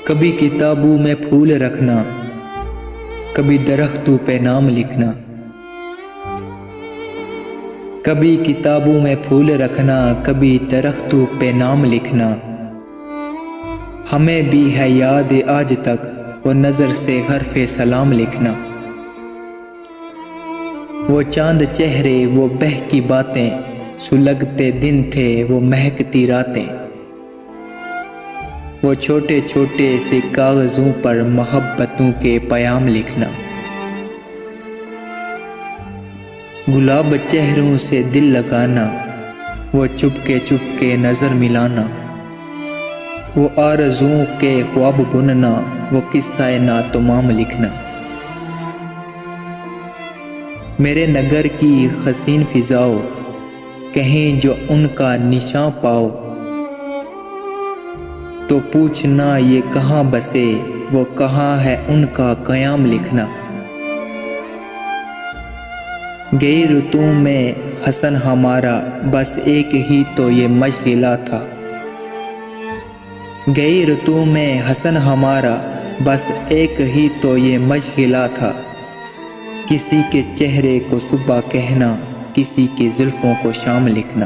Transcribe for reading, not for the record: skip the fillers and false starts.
کبھی کتابوں میں پھول رکھنا، کبھی درختوں پہ نام لکھنا۔ کبھی کتابوں میں پھول رکھنا، کبھی درختوں پہ نام لکھنا۔ ہمیں بھی ہے یاد آج تک وہ نظر سے حرف سلام لکھنا۔ وہ چاند چہرے، وہ بہکی باتیں، سلگتے دن تھے وہ مہکتی راتیں۔ وہ چھوٹے چھوٹے سے کاغذوں پر محبتوں کے پیام لکھنا۔ گلاب چہروں سے دل لگانا، وہ چپ کے نظر ملانا۔ وہ آرزوؤں کے خواب بننا، وہ قصہ ناتمام لکھنا۔ میرے نگر کی حسین فضاؤ، کہیں جو ان کا نشاں پاؤ، تو پوچھنا یہ کہاں بسے، وہ کہاں ہے ان کا قیام لکھنا۔ گئی رتوں میں حسن ہمارا، بس ایک ہی تو یہ مشغلہ تھا۔ گئی رتوں میں حسن ہمارا، بس ایک ہی تو یہ مشغلہ تھا۔ کسی کے چہرے کو صبح کہنا، کسی کی زلفوں کو شام لکھنا۔